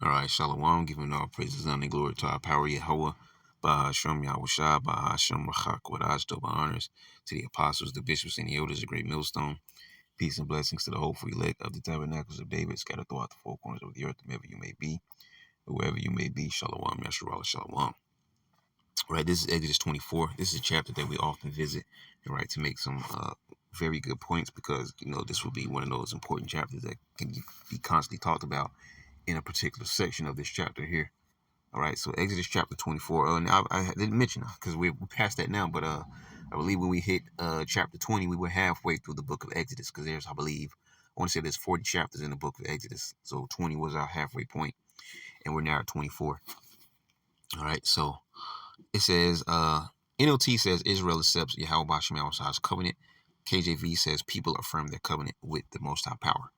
All right, Shalom, giving all praises and glory to our power Yahweh, Bahashem Yahushua, Bahashem Rachak, Wadaj, double honors to the apostles, the bishops, and the elders, the great millstone. Peace and blessings to the hopeful elect of the tabernacles of David, scattered throughout the four corners of the earth, wherever you may be, whoever you may be. Shalom, Yasharallah, Shalom. Right, this is Exodus 24. This is a chapter that we often visit, right, to make some very good points because, this will be one of those important chapters that can be constantly talked about in a particular section of this chapter here. All right, so Exodus chapter 24. Now I didn't mention because we're past that now, but I believe when we hit chapter 20, we were halfway through the book of Exodus because I want to say there's 40 chapters in the book of Exodus. So 20 was our halfway point, and we're now at 24. All right, so it says, NLT says Israel accepts Yahweh Bashim Yahweh's covenant. KJV says people affirm their covenant with the Most High power.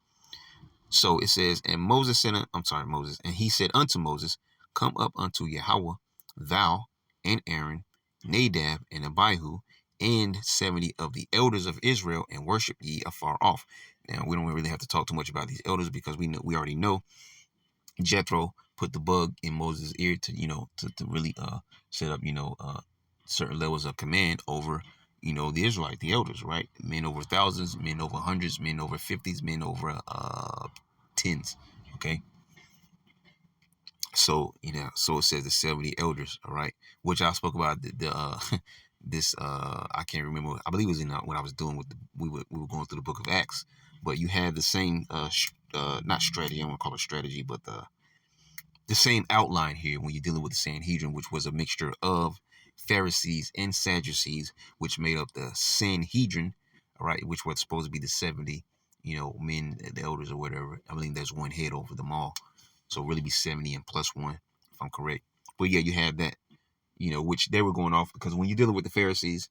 So it says, and he said unto Moses, come up unto Yahweh, thou and Aaron, Nadab and Abihu, and 70 of the elders of Israel, and worship ye afar off. Now we don't really have to talk too much about these elders because we already know Jethro put the bug in Moses' ear to really set up certain levels of command over the Israelites, the elders, right? Men over thousands, men over hundreds, men over 50s, men over tens. Okay, so so it says the 70 elders, all right, which I spoke about this I can't remember, I believe it was in when I was doing we were going through the book of Acts, but you had the same not strategy, I don't want to call it strategy, but the same outline here when you're dealing with the Sanhedrin, which was a mixture of Pharisees and Sadducees, which made up the Sanhedrin, all right, which were supposed to be the 70 men, the elders or whatever. I believe there's one head over them all, so really be 70 and plus one, if I'm correct. But yeah, you had that, which they were going off because when you're dealing with the Pharisees,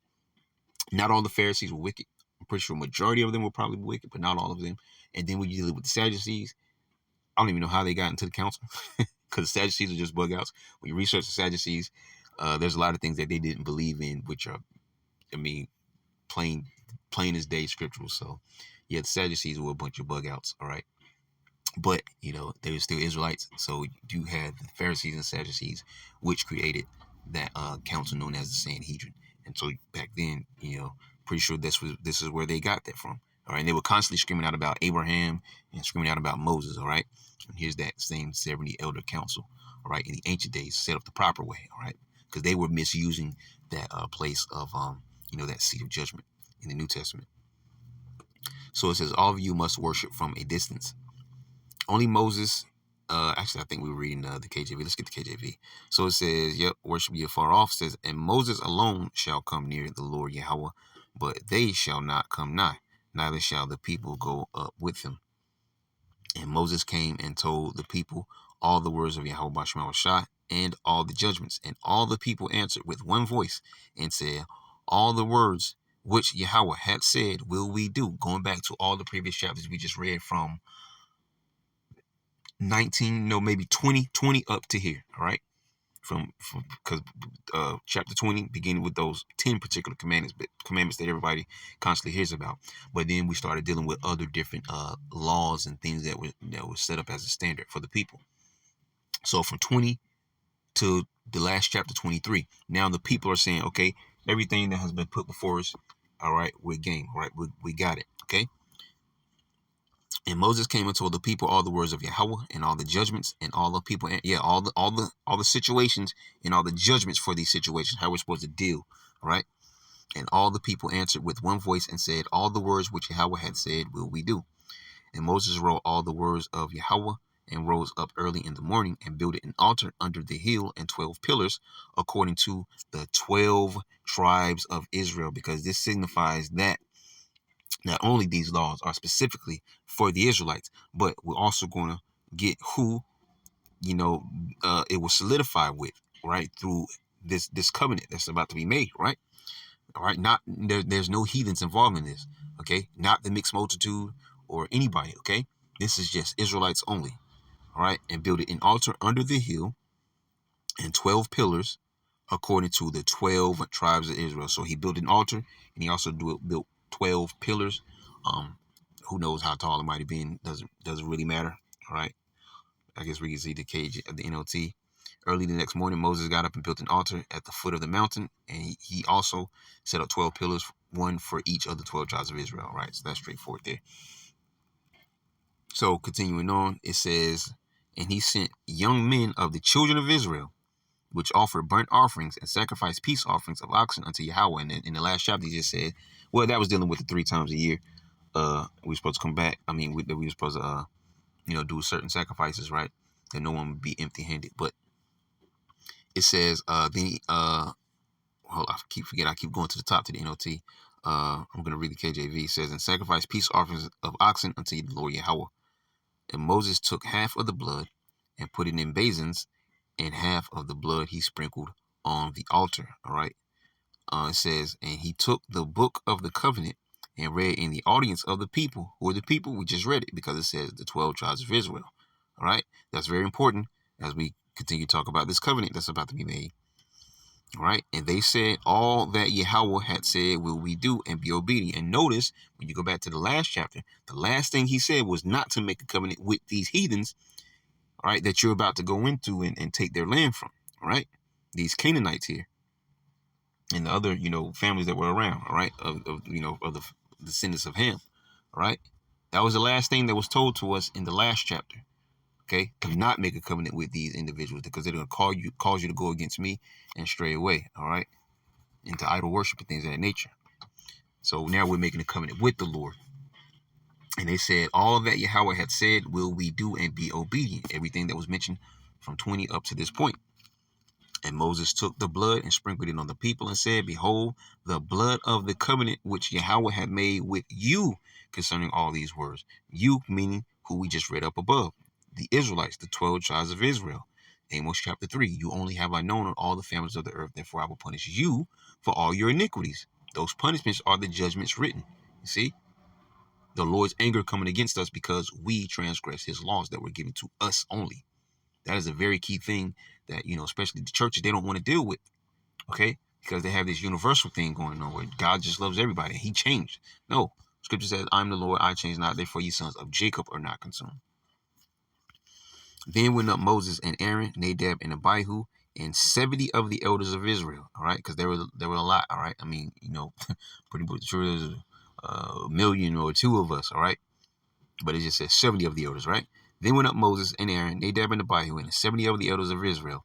not all the Pharisees were wicked. I'm pretty sure a majority of them were probably wicked, but not all of them. And then when you're dealing with the Sadducees, I don't even know how they got into the council because the Sadducees are just bug outs. When you research the Sadducees, there's a lot of things that they didn't believe in, which are, plain as day scriptural. So yeah, the Sadducees were a bunch of bug outs, all right. But they were still Israelites. So you had the Pharisees and Sadducees, which created that council known as the Sanhedrin. And so back then, pretty sure this is where they got that from. All right, and they were constantly screaming out about Abraham and screaming out about Moses. All right, and here's that same 70 elder council. All right, in the ancient days, set up the proper way. All right, because they were misusing that place of that seat of judgment in the New Testament. So it says, all of you must worship from a distance. Only Moses, actually, I think we were reading the KJV. Let's get the KJV. So it says, yep, worship ye afar off. It says, and Moses alone shall come near the Lord Yahweh, but they shall not come nigh, neither shall the people go up with him. And Moses came and told the people all the words of Yahweh Bashim Shah and all the judgments. And all the people answered with one voice and said, all the words which Yahweh had said will we do. Going back to all the previous chapters we just read from 19, no, maybe 20 up to here. All right, from because chapter 20 beginning with those 10 particular commandments that everybody constantly hears about. But then we started dealing with other different laws and things that were set up as a standard for the people. So from 20 to the last chapter 23, now the people are saying, okay, everything that has been put before us, all right, we're game. All right, we got it. Okay. And Moses came and told the people all the words of Yahweh and all the judgments and all the people, all the situations and all the judgments for these situations, how we're supposed to deal, all right? And all the people answered with one voice and said, all the words which Yahweh had said will we do. And Moses wrote all the words of Yahweh and rose up early in the morning and built an altar under the hill and 12 pillars according to the 12 tribes of Israel, because this signifies that not only these laws are specifically for the Israelites, but we're also going to get who, it was solidified with, right? Through this covenant that's about to be made, right? All right. Not there's no heathens involved in this. Okay. Not the mixed multitude or anybody. Okay. This is just Israelites only. All right. And build an altar under the hill and 12 pillars according to the 12 tribes of Israel. So he built an altar and he also built 12 pillars. Who knows how tall it might have been? Doesn't really matter. All right. I guess we can see the KJ of the NLT. Early the next morning, Moses got up and built an altar at the foot of the mountain, and he also set up 12 pillars, one for each of the 12 tribes of Israel. Right, so that's straightforward there. So continuing on, it says, and he sent young men of the children of Israel, which offered burnt offerings and sacrificed peace offerings of oxen unto Yahweh. And in the last chapter, he just said, well, that was dealing with the 3 times a year. We were supposed to come back. I mean, we were supposed to, do certain sacrifices, right? That no one would be empty-handed. But it says, hold on, I keep going to the top to the NLT. I'm going to read the KJV. It says, and sacrifice peace offerings of oxen unto the Lord Yahweh. And Moses took half of the blood and put it in basins, and half of the blood he sprinkled on the altar. All right. It says, and he took the book of the covenant and read in the audience of the people. Who are the people? We just read it because it says the 12 tribes of Israel. All right. That's very important as we continue to talk about this covenant that's about to be made. All right. And they said, all that Yahweh had said will we do, and be obedient. And notice when you go back to the last chapter, the last thing he said was not to make a covenant with these heathens, all right, that you're about to go into and take their land from. All right. These Canaanites here and the other, families that were around, all right, of the descendants of Ham. All right. That was the last thing that was told to us in the last chapter. Okay, to not make a covenant with these individuals because they're going to cause you to go against me and stray away. All right. Into idol worship and things of that nature. So now we're making a covenant with the Lord. And they said, all that Yahweh had said will we do, and be obedient. Everything that was mentioned from 20 up to this point. And Moses took the blood and sprinkled it on the people and said, behold, the blood of the covenant which Yahweh had made with you concerning all these words. You meaning who we just read up above. The Israelites, the 12 tribes of Israel. Amos chapter 3, you only have I known on all the families of the earth, therefore I will punish you for all your iniquities. Those punishments are the judgments written. You see? The Lord's anger coming against us because we transgress his laws that were given to us only. That is a very key thing that, especially the churches, they don't want to deal with, okay? Because they have this universal thing going on where God just loves everybody. He changed. No, scripture says, I'm the Lord, I change not, therefore ye sons of Jacob are not consumed. Then went up Moses and Aaron, Nadab and Abihu, and 70 of the elders of Israel, all right? Because there were a lot, all right? I mean, pretty much sure there's a million or two of us, all right? But it just says 70 of the elders, right? Then went up Moses and Aaron, Nadab and Abihu, and 70 of the elders of Israel,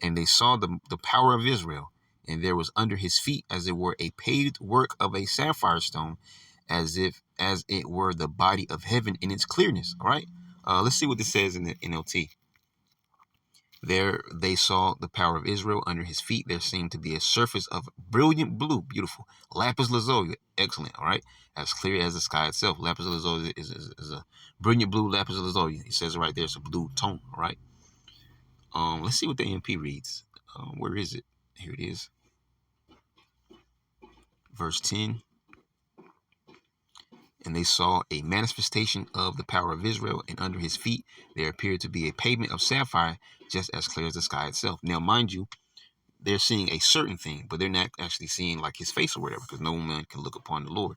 and they saw the power of Israel, and there was under his feet as it were a paved work of a sapphire stone, as it were the body of heaven in its clearness. All right. Let's see what this says in the NLT. There they saw the power of Israel under his feet. There seemed to be a surface of brilliant blue, beautiful, lapis lazuli, excellent. All right, as clear as the sky itself. Lapis lazuli is a brilliant blue lapis lazuli. It says it right there. It's a blue tone. All right. Let's see what the AMP reads. Where is it? Here it is. Verse 10. And they saw a manifestation of the power of Israel, and under his feet there appeared to be a pavement of sapphire, just as clear as the sky itself. Now, mind you, they're seeing a certain thing, but they're not actually seeing like his face or whatever, because no man can look upon the Lord.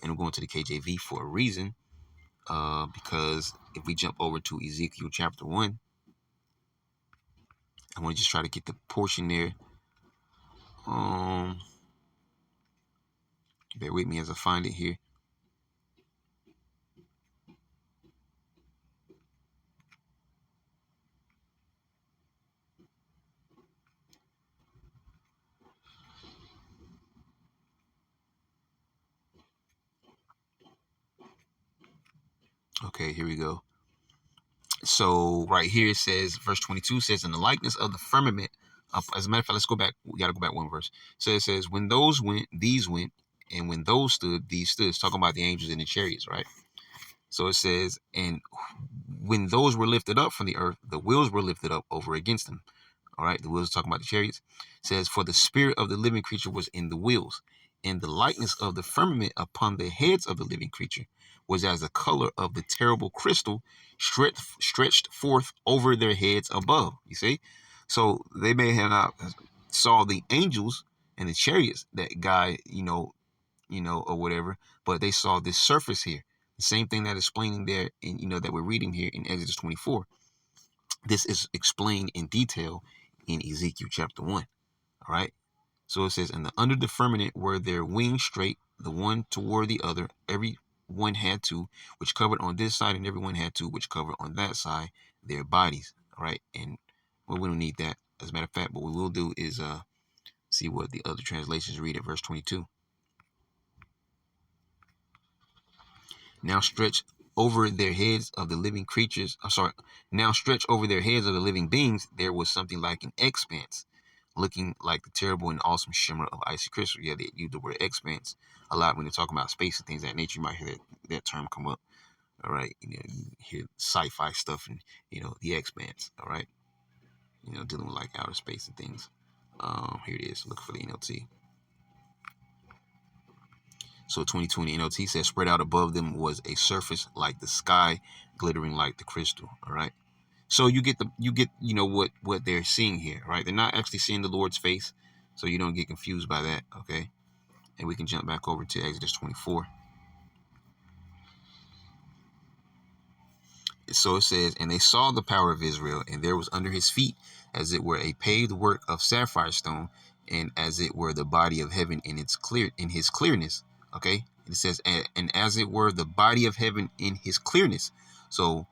And I'm going to the KJV for a reason, because if we jump over to Ezekiel chapter 1, I want to just try to get the portion there. Bear with me as I find it here. Okay, here we go. So right here it says, verse 22 says, in the likeness of the firmament. As a matter of fact, let's go back. We got to go back one verse. So it says, when those went, these went, and when those stood, these stood. It's talking about the angels and the chariots, right? So it says, and when those were lifted up from the earth, the wheels were lifted up over against them. All right, the wheels are talking about the chariots. It says, for the spirit of the living creature was in the wheels, and the likeness of the firmament upon the heads of the living creature was as the color of the terrible crystal stretched forth over their heads above. You see? So they may have not saw the angels and the chariots that guy, or whatever, but they saw this surface here. The same thing that is explaining there in, that we're reading here in Exodus 24. This is explained in detail in Ezekiel chapter 1. All right. So it says, and the under the firmament were their wings straight, the one toward the other. Every one had two, which covered on this side, and everyone had two, which covered on that side, their bodies. All right. And well, we don't need that. As a matter of fact, what we will do is see what the other translations read at verse 22. Now stretch over their heads of the living creatures. I'm sorry. Now stretch over their heads of the living beings. There was something like an expanse, looking like the terrible and awesome shimmer of icy crystal. Yeah, they use the word expanse a lot when they're talking about space and things of that nature. You might hear that term come up. All right. You hear sci-fi stuff and, the expanse. All right. Dealing with like outer space and things. Here it is. Look for the NLT. So 2020 NLT says, spread out above them was a surface like the sky, glittering like the crystal. All right. So you get what they're seeing here, right? They're not actually seeing the Lord's face, so you don't get confused by that. Okay. And we can jump back over to Exodus 24. So it says, and they saw the power of Israel, and there was under his feet, as it were a paved work of sapphire stone, and as it were the body of heaven in his clearness. Okay. It says, and as it were the body of heaven in his clearness. So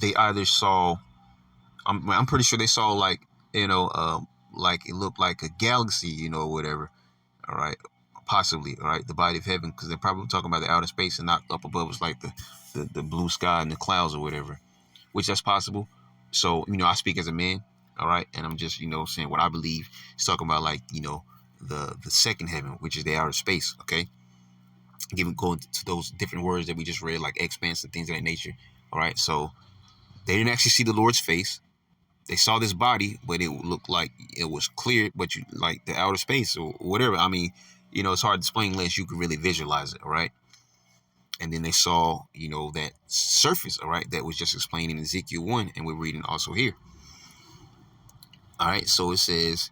they either saw, I'm pretty sure they saw like, like it looked like a galaxy, or whatever. All right. Possibly. All right. The body of heaven, because they're probably talking about the outer space, and not up above us like the blue sky and the clouds or whatever, which that's possible. So, I speak as a man. All right. And I'm just, saying what I believe. It's talking about like, the second heaven, which is the outer space. Okay. Going to those different words that we just read, like expanse and things of that nature. All right. So they didn't actually see the Lord's face. They saw this body, but it looked like it was clear, but you like the outer space or whatever. I mean, it's hard to explain unless you can really visualize it, all right? And then they saw, that surface, all right, that was just explained in Ezekiel 1, and we're reading also here. All right, so it says,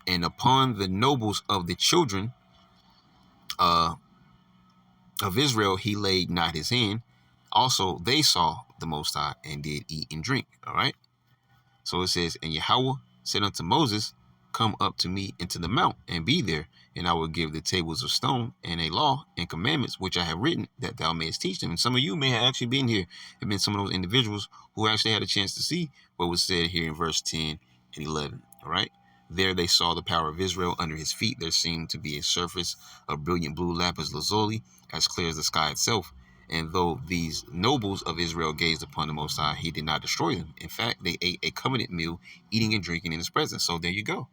and upon the nobles of the children of Israel, he laid not his hand. Also, they saw the Most High and did eat and drink, all right? So it says, and Yahweh said unto Moses, come up to me into the mount and be there, and I will give the tables of stone and a law and commandments which I have written, that thou mayest teach them. And some of you may have actually been here, have been some of those individuals who actually had a chance to see what was said here in verse 10 and 11. All right. There they saw the power of Israel under his feet. There seemed to be a surface of brilliant blue lapis lazuli, as clear as the sky itself. And though these nobles of Israel gazed upon the Most High, he did not destroy them. In fact, they ate a covenant meal, eating and drinking in his presence. So there you go.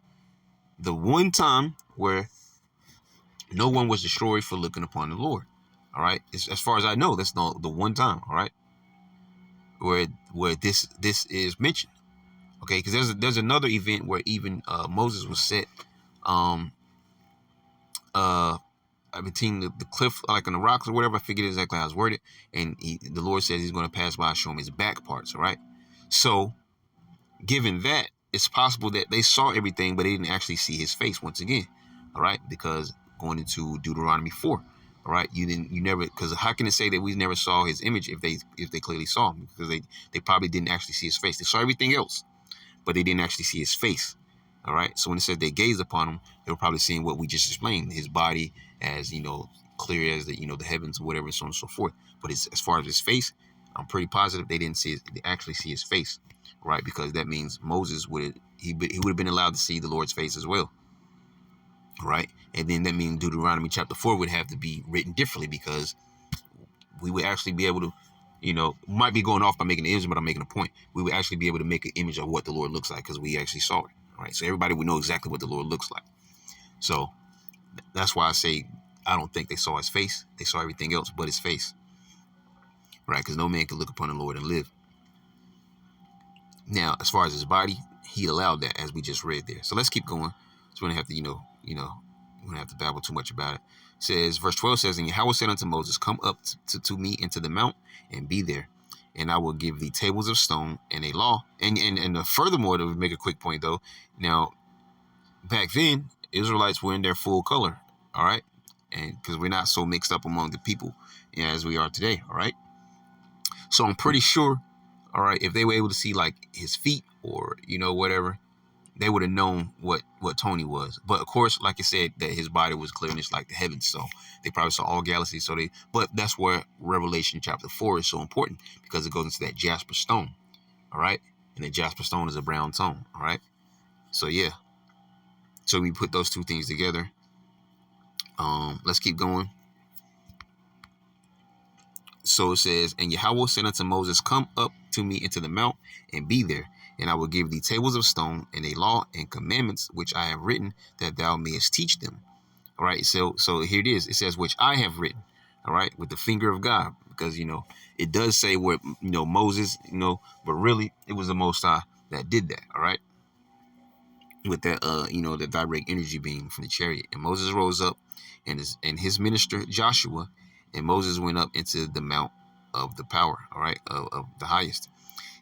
The one time where no one was destroyed for looking upon the Lord. All right. As far as I know, that's the one time. All right. Where this is mentioned. Okay. Because there's another event where even Moses was set uh between the cliff, like on the rocks or whatever. I forget exactly how it's worded. And the Lord says he's going to pass by, show him his back parts. All right. So given that, it's possible that they saw everything, but they didn't actually see his face once again. All right. Because going into Deuteronomy 4. All right. You never, because how can it say that we never saw his image if they clearly saw him? Because they probably didn't actually see his face. They saw everything else, but they didn't actually see his face. All right. So when it said they gazed upon him, they were probably seeing what we just explained, his body as, clear as the heavens or whatever, and so on and so forth. But as far as his face, I'm pretty positive they didn't actually see his face. Right. Because that means Moses would have been allowed to see the Lord's face as well. Right. And then that means Deuteronomy chapter 4 would have to be written differently, because we would actually be able to, might be going off by making an image, but I'm making a point. We would actually be able to make an image of what the Lord looks like, because we actually saw it. All right. So everybody would know exactly what the Lord looks like. So that's why I say I don't think they saw his face. They saw everything else but his face. Right. Because no man can look upon the Lord and live. Now, as far as his body, he allowed that, as we just read there. So let's keep going. So we don't have to, we don't have to babble too much about it. It says, verse 12 says, and Yahweh said unto Moses, come up to me into the mount and be there, and I will give thee tables of stone and a law. And furthermore, to make a quick point though, now back then Israelites were in their full color, all right, and because we're not so mixed up among the people as we are today, all right. So I'm pretty sure, all right, if they were able to see like his feet or whatever, they would have known what Tony was. But of course, like I said, that his body was clear and it's like the heavens, so they probably saw all galaxies. But that's where Revelation chapter 4 is so important, because it goes into that jasper stone, all right, and the jasper stone is a brown tone, all right. So yeah, so we put those two things together. Let's keep going. So it says, and Yahweh said unto Moses, come up to me into the mount and be there, and I will give thee tables of stone and a law and commandments which I have written, that thou mayest teach them. All right. So here it is. It says, which I have written. All right. With the finger of God, because, it does say what, Moses, but really it was the Most High that did that. All right. With that, the direct energy beam from the chariot. And Moses rose up and his minister Joshua, and Moses went up into the mount of the power. All right. Of the highest.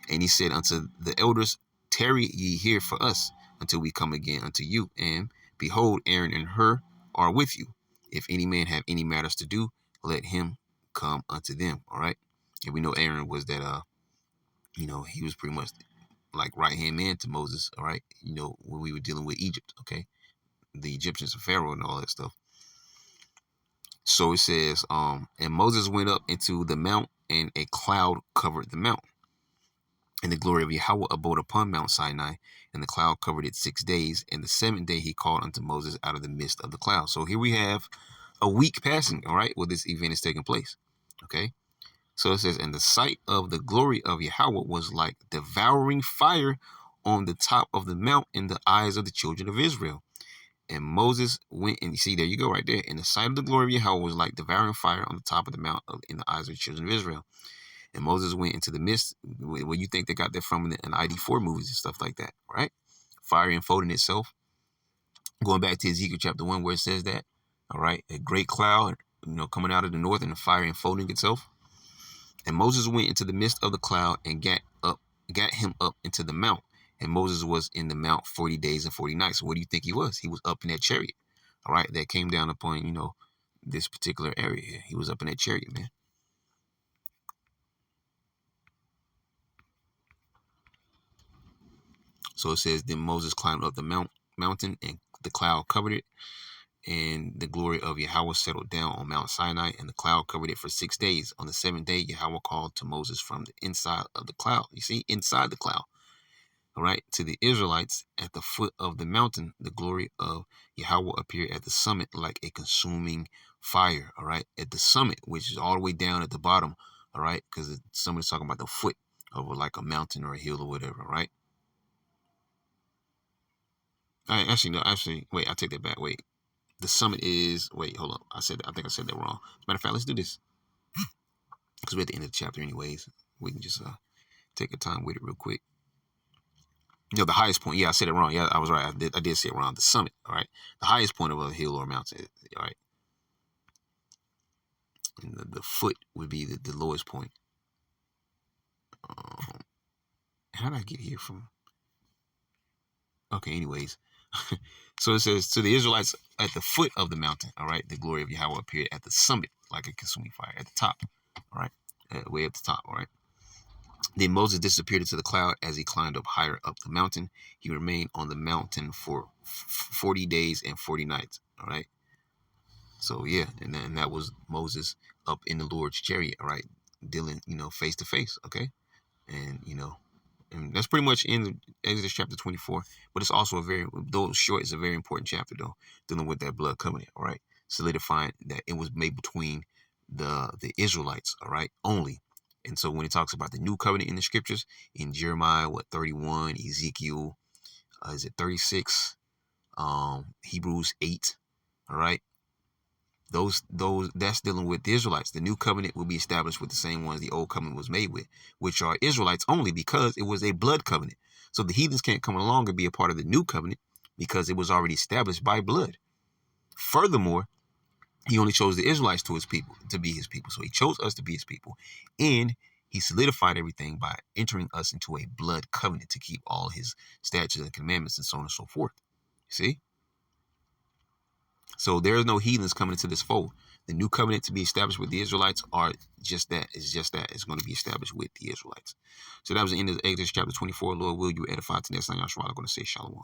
And he said unto the elders, tarry ye here for us until we come again unto you. And behold, Aaron and Hur are with you. If any man have any matters to do, let him come unto them. All right. And we know Aaron was that, he was pretty much like right hand man to Moses. All right. When we were dealing with Egypt. Okay. The Egyptians and Pharaoh and all that stuff. So it says, and Moses went up into the mount, and a cloud covered the mount. And the glory of Yahweh abode upon Mount Sinai, and the cloud covered it 6 days. And the seventh day he called unto Moses out of the midst of the cloud. So here we have a week passing, all right, where this event is taking place. Okay. So it says, and the sight of the glory of Yahweh was like devouring fire on the top of the mount in the eyes of the children of Israel. And Moses went, and you see, there you go right there. And the sight of the glory of Yahweh was like devouring fire on the top of the mount in the eyes of the children of Israel. And Moses went into the midst. Where you think they got that from in ID4 movies and stuff like that, right? Fire enfolding itself. Going back to Ezekiel chapter 1, where it says that, all right, a great cloud, coming out of the north, and the fire enfolding itself. And Moses went into the midst of the cloud and got him up into the mount. And Moses was in the mount 40 days and 40 nights. So what do you think he was? He was up in that chariot, all right, that came down upon, this particular area here. He was up in that chariot, man. So it says, then Moses climbed up the mountain, and the cloud covered it, and the glory of Yahweh settled down on Mount Sinai, and the cloud covered it for 6 days. On the seventh day, Yahweh called to Moses from the inside of the cloud. You see, inside the cloud. All right, to the Israelites at the foot of the mountain, the glory of Yahweh appeared at the summit like a consuming fire. All right, at the summit, which is all the way down at the bottom. All right, because somebody's talking about the foot of like a mountain or a hill or whatever. Right. Actually, wait, I take that back. Wait, the summit is, wait, hold up. I think I said that wrong. As a matter of fact, let's do this. Because we're at the end of the chapter anyways. We can just take our time with it real quick. The highest point. Yeah, I said it wrong. Yeah, I was right. I did say it wrong. The summit, all right? The highest point of a hill or mountain, all right? And the foot would be the lowest point. How did I get here from? Okay, anyways. So it says, to the Israelites at the foot of the mountain, all right, the glory of Yahweh appeared at the summit like a consuming fire at the top, all right, way up the top, all right. Then Moses disappeared into the cloud as he climbed up higher up the mountain. He remained on the mountain for 40 days and 40 nights, all right. So yeah, and that was Moses up in the Lord's chariot, all right, dealing, face to face, okay, and and that's pretty much in Exodus chapter 24. But it's also though short, it's a very important chapter though, dealing with that blood covenant, all right, solidifying that it was made between the Israelites, all right, only. And so when it talks about the new covenant in the scriptures, in Jeremiah 31, Ezekiel, is it 36, Hebrews 8, all right. Those that's dealing with the Israelites. The new covenant will be established with the same ones the old covenant was made with, which are Israelites only, because it was a blood covenant. So the heathens can't come along and be a part of the new covenant because it was already established by blood. Furthermore, he only chose the Israelites to be his people. So he chose us to be his people, and he solidified everything by entering us into a blood covenant to keep all his statutes and commandments and so on and so forth. See? So there's no heathens coming into this fold. the new covenant to be established with the Israelites are just that. It's just that. It's going to be established with the Israelites. So that was the end of Exodus chapter 24. Lord, will you edify to next time? Yahshua, I'm going to say shalom.